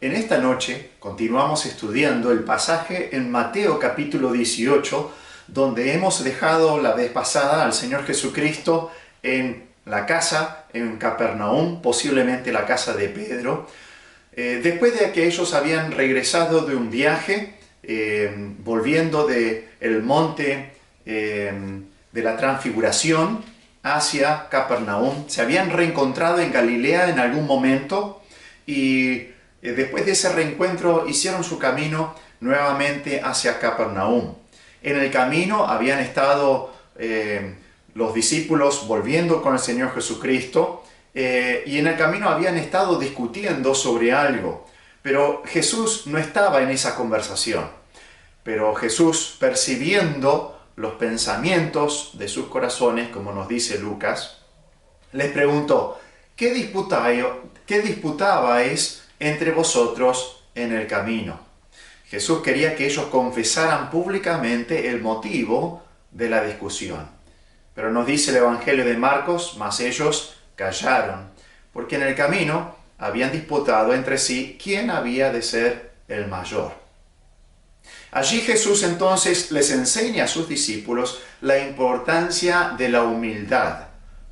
En esta noche continuamos estudiando el pasaje en Mateo capítulo 18, donde hemos dejado la vez pasada al Señor Jesucristo en la casa, en Capernaum, posiblemente la casa de Pedro. Después de que ellos habían regresado de un viaje, volviendo del monte de la Transfiguración hacia Capernaum, se habían reencontrado en Galilea en algún momento y después de ese reencuentro hicieron su camino nuevamente hacia Capernaum. En el camino habían estado los discípulos volviendo con el Señor Jesucristo y en el camino habían estado discutiendo sobre algo. Pero Jesús no estaba en esa conversación. Pero Jesús, percibiendo los pensamientos de sus corazones, como nos dice Lucas, les preguntó: ¿qué disputabais entre vosotros en el camino? Jesús quería que ellos confesaran públicamente el motivo de la discusión. Pero nos dice el Evangelio de Marcos: mas ellos callaron, porque en el camino habían disputado entre sí quién había de ser el mayor. Allí Jesús entonces les enseña a sus discípulos la importancia de la humildad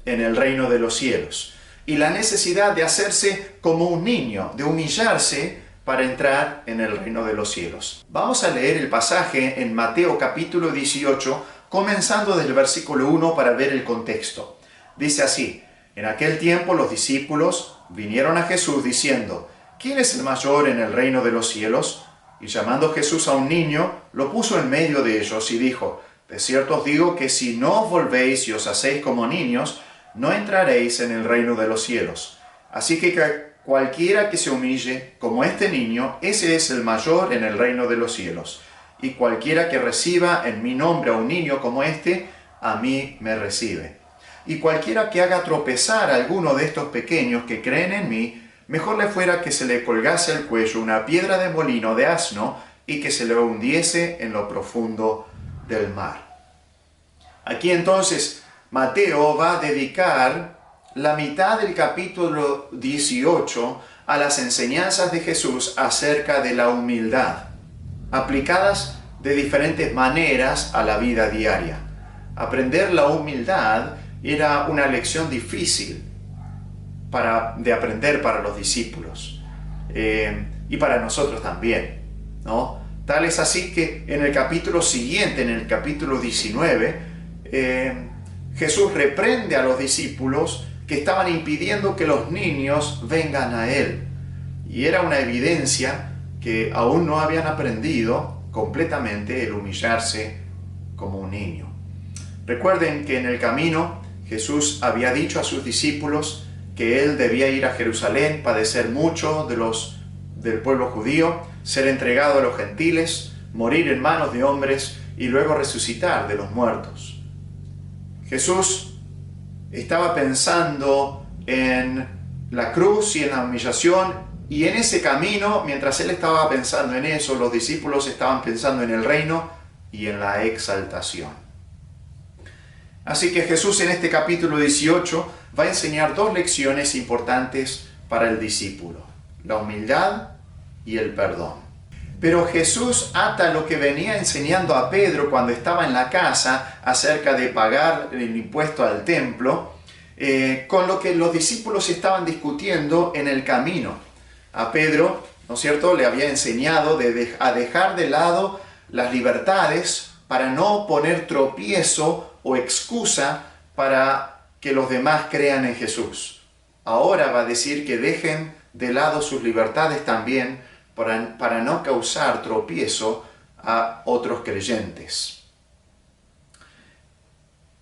en el reino de los cielos y la necesidad de hacerse como un niño, de humillarse para entrar en el reino de los cielos. Vamos a leer el pasaje en Mateo capítulo 18, comenzando del versículo 1 para ver el contexto. Dice así: en aquel tiempo los discípulos vinieron a Jesús diciendo: ¿quién es el mayor en el reino de los cielos? Y llamando Jesús a un niño, lo puso en medio de ellos y dijo: de cierto os digo que si no os volvéis y os hacéis como niños, no entraréis en el reino de los cielos. Así que cualquiera que se humille como este niño, ese es el mayor en el reino de los cielos. Y cualquiera que reciba en mi nombre a un niño como este, a mí me recibe. Y cualquiera que haga tropezar a alguno de estos pequeños que creen en mí, mejor le fuera que se le colgase al cuello una piedra de molino de asno y que se le hundiese en lo profundo del mar. Aquí entonces Mateo va a dedicar la mitad del capítulo 18 a las enseñanzas de Jesús acerca de la humildad, aplicadas de diferentes maneras a la vida diaria. Aprender la humildad era una lección difícil de aprender para los discípulos y para nosotros también, ¿no? Tal es así que en el capítulo siguiente, en el capítulo 19, Jesús reprende a los discípulos que estaban impidiendo que los niños vengan a Él. Y era una evidencia que aún no habían aprendido completamente el humillarse como un niño. Recuerden que en el camino Jesús había dicho a sus discípulos que Él debía ir a Jerusalén, padecer mucho del pueblo judío, ser entregado a los gentiles, morir en manos de hombres y luego resucitar de los muertos. Jesús estaba pensando en la cruz y en la humillación, y en ese camino, mientras Él estaba pensando en eso, los discípulos estaban pensando en el reino y en la exaltación. Así que Jesús en este capítulo 18 va a enseñar dos lecciones importantes para el discípulo: la humildad y el perdón. Pero Jesús ata lo que venía enseñando a Pedro cuando estaba en la casa acerca de pagar el impuesto al templo, con lo que los discípulos estaban discutiendo en el camino. A Pedro, ¿no es cierto?, le había enseñado a dejar de lado las libertades para no poner tropiezo o excusa para que los demás crean en Jesús. Ahora va a decir que dejen de lado sus libertades también para no causar tropiezo a otros creyentes.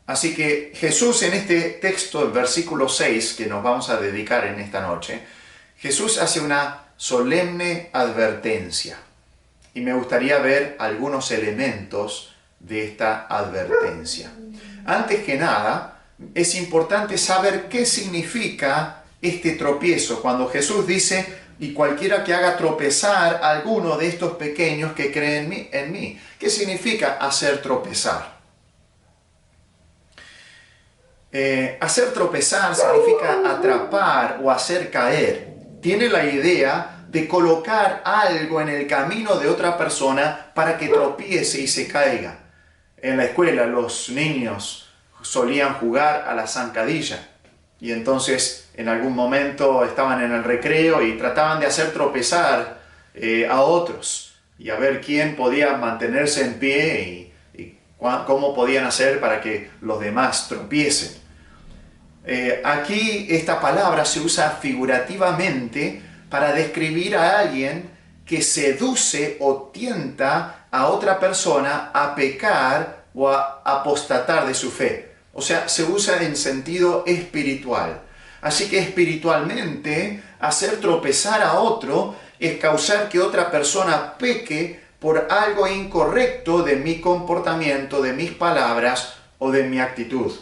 Así que Jesús en este texto, el versículo 6, que nos vamos a dedicar en esta noche, Jesús hace una solemne advertencia. Y me gustaría ver algunos elementos de esta advertencia. Antes que nada, es importante saber qué significa este tropiezo. Cuando Jesús dice: y cualquiera que haga tropezar a alguno de estos pequeños que creen en mí. ¿Qué significa hacer tropezar? Hacer tropezar significa atrapar o hacer caer. Tiene la idea de colocar algo en el camino de otra persona para que tropiece y se caiga. En la escuela los niños solían jugar a la zancadilla y entonces en algún momento estaban en el recreo y trataban de hacer tropezar a otros y a ver quién podía mantenerse en pie y cómo podían hacer para que los demás tropiecen. Aquí esta palabra se usa figurativamente para describir a alguien que seduce o tienta a otra persona a pecar o a apostatar de su fe. O sea, se usa en sentido espiritual. Así que espiritualmente, hacer tropezar a otro es causar que otra persona peque por algo incorrecto de mi comportamiento, de mis palabras o de mi actitud.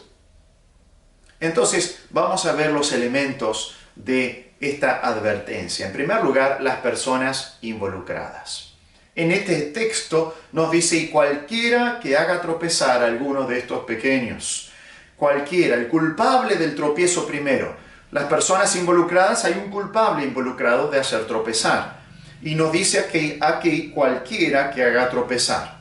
Entonces, vamos a ver los elementos de esta advertencia. En primer lugar, las personas involucradas. En este texto nos dice, y cualquiera que haga tropezar a alguno de estos pequeños, cualquiera, el culpable del tropiezo primero. Las personas involucradas, hay un culpable involucrado de hacer tropezar. Y nos dice aquí cualquiera que haga tropezar.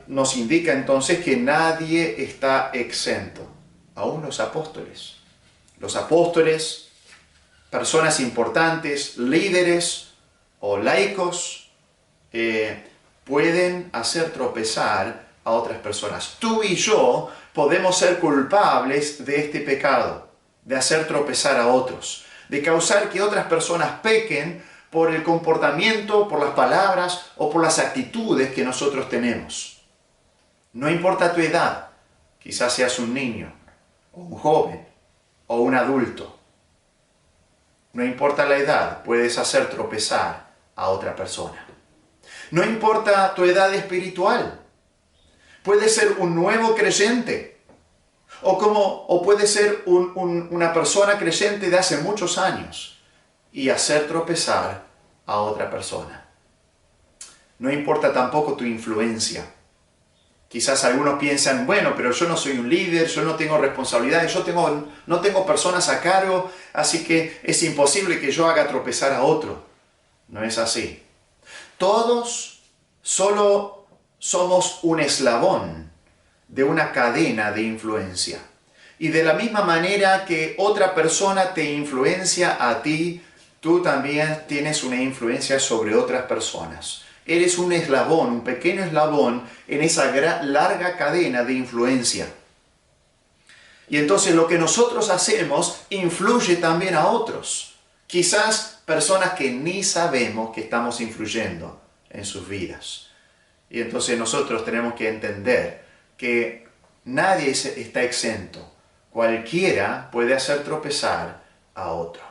Nos indica entonces que nadie está exento. Aún los apóstoles. Los apóstoles, personas importantes, líderes o laicos, pueden hacer tropezar a otras personas. Tú y yo podemos ser culpables de este pecado, de hacer tropezar a otros, de causar que otras personas pequen por el comportamiento, por las palabras o por las actitudes que nosotros tenemos. No importa tu edad, quizás seas un niño, o un joven, o un adulto. No importa la edad, puedes hacer tropezar a otra persona. No importa tu edad espiritual. Puedes ser un nuevo creyente. O puede ser una persona creyente de hace muchos años y hacer tropezar a otra persona. No importa tampoco tu influencia. Quizás algunos piensan, bueno, pero yo no soy un líder, yo no tengo responsabilidades, no tengo personas a cargo, así que es imposible que yo haga tropezar a otro. No es así. Todos solo somos un eslabón de una cadena de influencia. Y de la misma manera que otra persona te influencia a ti, tú también tienes una influencia sobre otras personas. Eres un eslabón, un pequeño eslabón en esa larga cadena de influencia. Y entonces lo que nosotros hacemos influye también a otros. Quizás personas que ni sabemos que estamos influyendo en sus vidas. Y entonces nosotros tenemos que entender que nadie está exento. Cualquiera puede hacer tropezar a otro.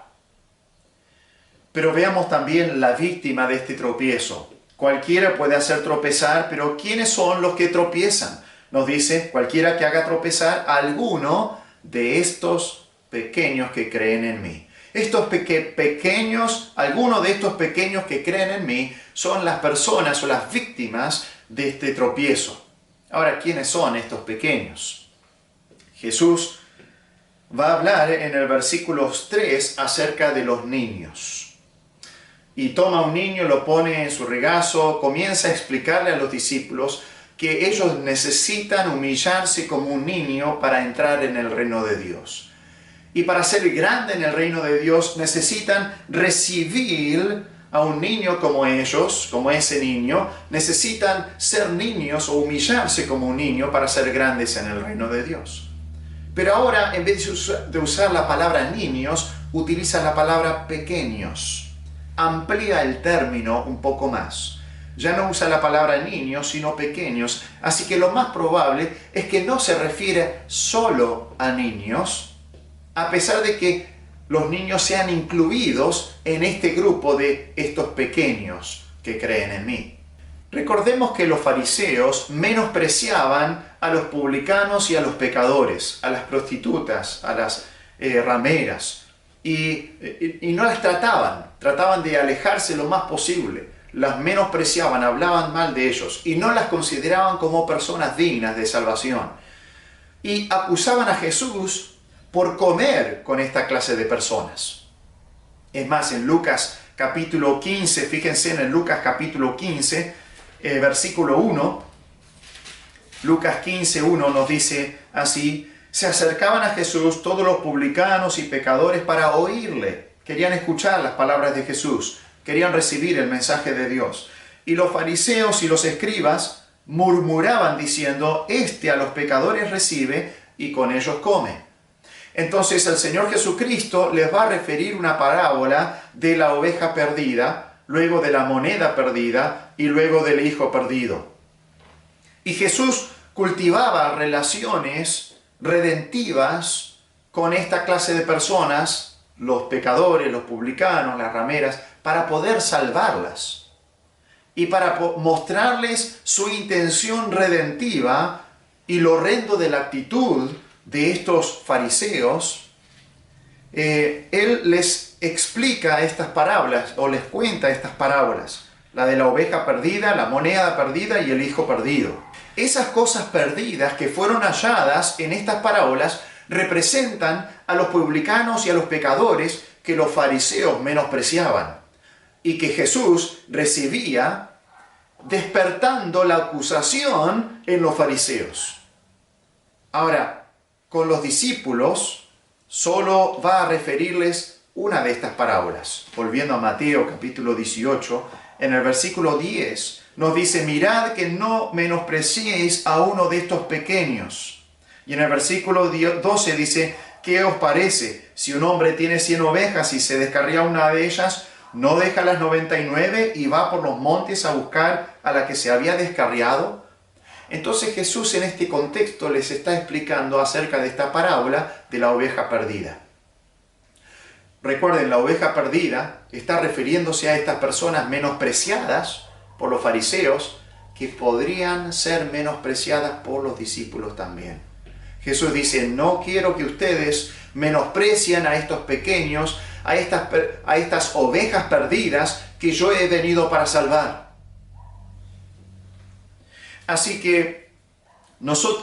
Pero veamos también la víctima de este tropiezo. Cualquiera puede hacer tropezar, pero ¿quiénes son los que tropiezan? Nos dice, cualquiera que haga tropezar a alguno de estos pequeños que creen en mí. Algunos de estos pequeños que creen en mí son las personas o las víctimas de este tropiezo. Ahora, ¿quiénes son estos pequeños? Jesús va a hablar en el versículo 3 acerca de los niños. Y toma a un niño, lo pone en su regazo, comienza a explicarle a los discípulos que ellos necesitan humillarse como un niño para entrar en el reino de Dios. Y para ser grande en el reino de Dios necesitan recibir a un niño como ellos, como ese niño. Necesitan ser niños o humillarse como un niño para ser grandes en el reino de Dios. Pero ahora, en vez de usar la palabra niños, utiliza la palabra pequeños. Amplía el término un poco más. Ya no usa la palabra niños, sino pequeños. Así que lo más probable es que no se refiere solo a niños, a pesar de que los niños sean incluidos en este grupo de estos pequeños que creen en mí. Recordemos que los fariseos menospreciaban a los publicanos y a los pecadores, a las prostitutas, a las rameras. Y no las trataban de alejarse lo más posible, las menospreciaban, hablaban mal de ellos y no las consideraban como personas dignas de salvación. Y acusaban a Jesús por comer con esta clase de personas. Es más, en Lucas capítulo 15, fíjense en Lucas capítulo 15, versículo 1. Lucas 15, 1 nos dice así: se acercaban a Jesús todos los publicanos y pecadores para oírle. Querían escuchar las palabras de Jesús, querían recibir el mensaje de Dios. Y los fariseos y los escribas murmuraban diciendo: este a los pecadores recibe y con ellos come. Entonces el Señor Jesucristo les va a referir una parábola de la oveja perdida, luego de la moneda perdida y luego del hijo perdido. Y Jesús cultivaba relaciones redentivas con esta clase de personas, los pecadores, los publicanos, las rameras, para poder salvarlas y para mostrarles su intención redentiva y lo horrendo de la actitud de estos fariseos. Él les explica estas parábolas o les cuenta estas parábolas, la de la oveja perdida, la moneda perdida y el hijo perdido. Esas cosas perdidas que fueron halladas en estas parábolas representan a los publicanos y a los pecadores que los fariseos menospreciaban y que Jesús recibía, despertando la acusación en los fariseos. Ahora, con los discípulos solo va a referirles una de estas parábolas. Volviendo a Mateo capítulo 18, en el versículo 10 nos dice: mirad que no menospreciéis a uno de estos pequeños. Y en el versículo 12 dice: ¿qué os parece? Si un hombre tiene 100 ovejas y se descarría una de ellas, ¿no deja las 99 y va por los montes a buscar a la que se había descarriado? Entonces Jesús en este contexto les está explicando acerca de esta parábola de la oveja perdida. Recuerden, la oveja perdida está refiriéndose a estas personas menospreciadas por los fariseos, que podrían ser menospreciadas por los discípulos también. Jesús dice: no quiero que ustedes menosprecien a estos pequeños, a estas ovejas perdidas que yo he venido para salvar. Así que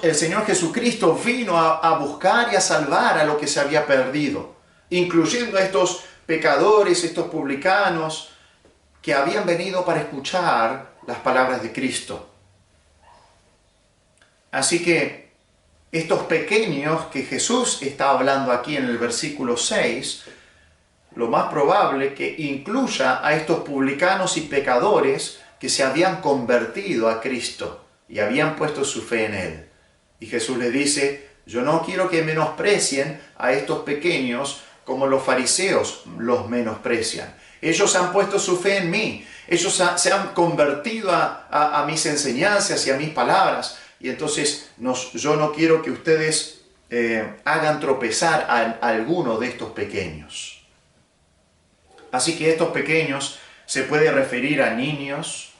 el Señor Jesucristo vino a buscar y a salvar a lo que se había perdido, incluyendo a estos pecadores, estos publicanos, que habían venido para escuchar las palabras de Cristo. Así que estos pequeños que Jesús está hablando aquí en el versículo 6, lo más probable que incluya a estos publicanos y pecadores que se habían convertido a Cristo y habían puesto su fe en Él. Y Jesús les dice: yo no quiero que menosprecien a estos pequeños como los fariseos los menosprecian. Ellos han puesto su fe en mí. Ellos se han convertido a mis enseñanzas y a mis palabras. Y entonces yo no quiero que ustedes hagan tropezar a alguno de estos pequeños. Así que estos pequeños se puede referir a niños,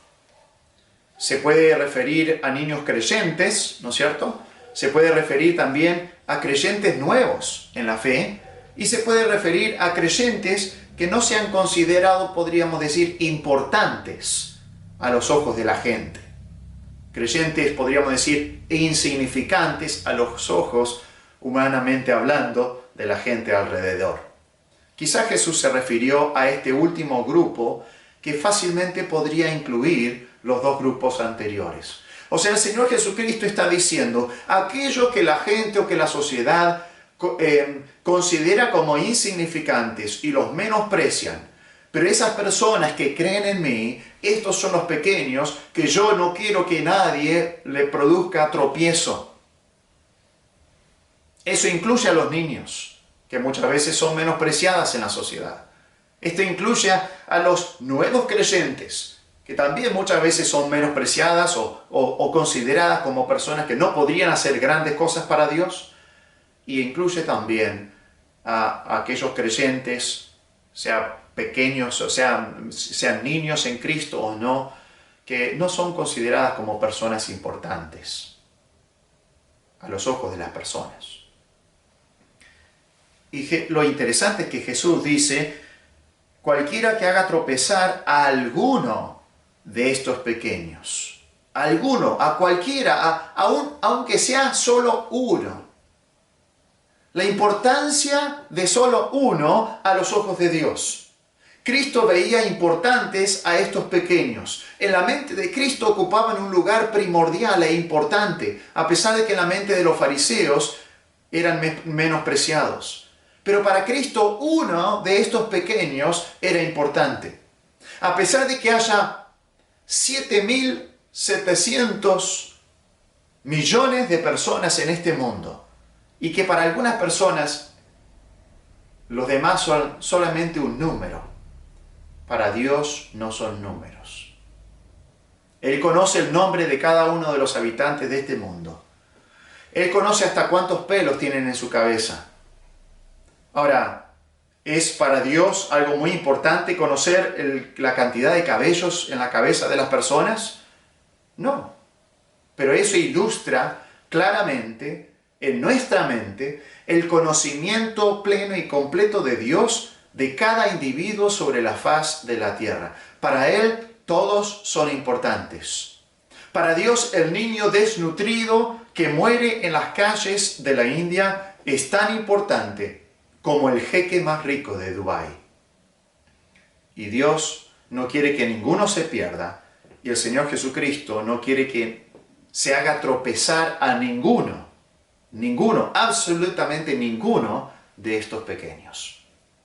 se puede referir a niños creyentes, ¿no es cierto? Se puede referir también a creyentes nuevos en la fe y se puede referir a creyentes que no se han considerado, podríamos decir, importantes a los ojos de la gente. Creyentes, podríamos decir, insignificantes a los ojos, humanamente hablando, de la gente alrededor. Quizá Jesús se refirió a este último grupo que fácilmente podría incluir los dos grupos anteriores. O sea, el Señor Jesucristo está diciendo: aquello que la gente o que la sociedad considera como insignificantes y los menosprecian, pero esas personas que creen en mí, estos son los pequeños que yo no quiero que nadie le produzca tropiezo. Eso incluye a los niños, que muchas veces son menospreciadas en la sociedad. Esto incluye a los nuevos creyentes, que también muchas veces son menospreciadas o consideradas como personas que no podrían hacer grandes cosas para Dios. Y incluye también a aquellos creyentes, sean pequeños o sean niños en Cristo o no, que no son consideradas como personas importantes a los ojos de las personas. Y lo interesante es que Jesús dice: cualquiera que haga tropezar a alguno de estos pequeños, alguno, a cualquiera, aunque sea solo uno. La importancia de solo uno a los ojos de Dios. Cristo veía importantes a estos pequeños. En la mente de Cristo ocupaban un lugar primordial e importante, a pesar de que en la mente de los fariseos eran menospreciados. Pero para Cristo uno de estos pequeños era importante. A pesar de que haya 7.700 millones de personas en este mundo, y que para algunas personas los demás son solamente un número, para Dios no son números. Él conoce el nombre de cada uno de los habitantes de este mundo. Él conoce hasta cuántos pelos tienen en su cabeza. Ahora, ¿es para Dios algo muy importante conocer la cantidad de cabellos en la cabeza de las personas? No. Pero eso ilustra claramente en nuestra mente el conocimiento pleno y completo de Dios de cada individuo sobre la faz de la tierra. Para Él todos son importantes. Para Dios el niño desnutrido que muere en las calles de la India es tan importante como el jeque más rico de Dubái. Y Dios no quiere que ninguno se pierda, y el Señor Jesucristo no quiere que se haga tropezar a ninguno, absolutamente ninguno de estos pequeños.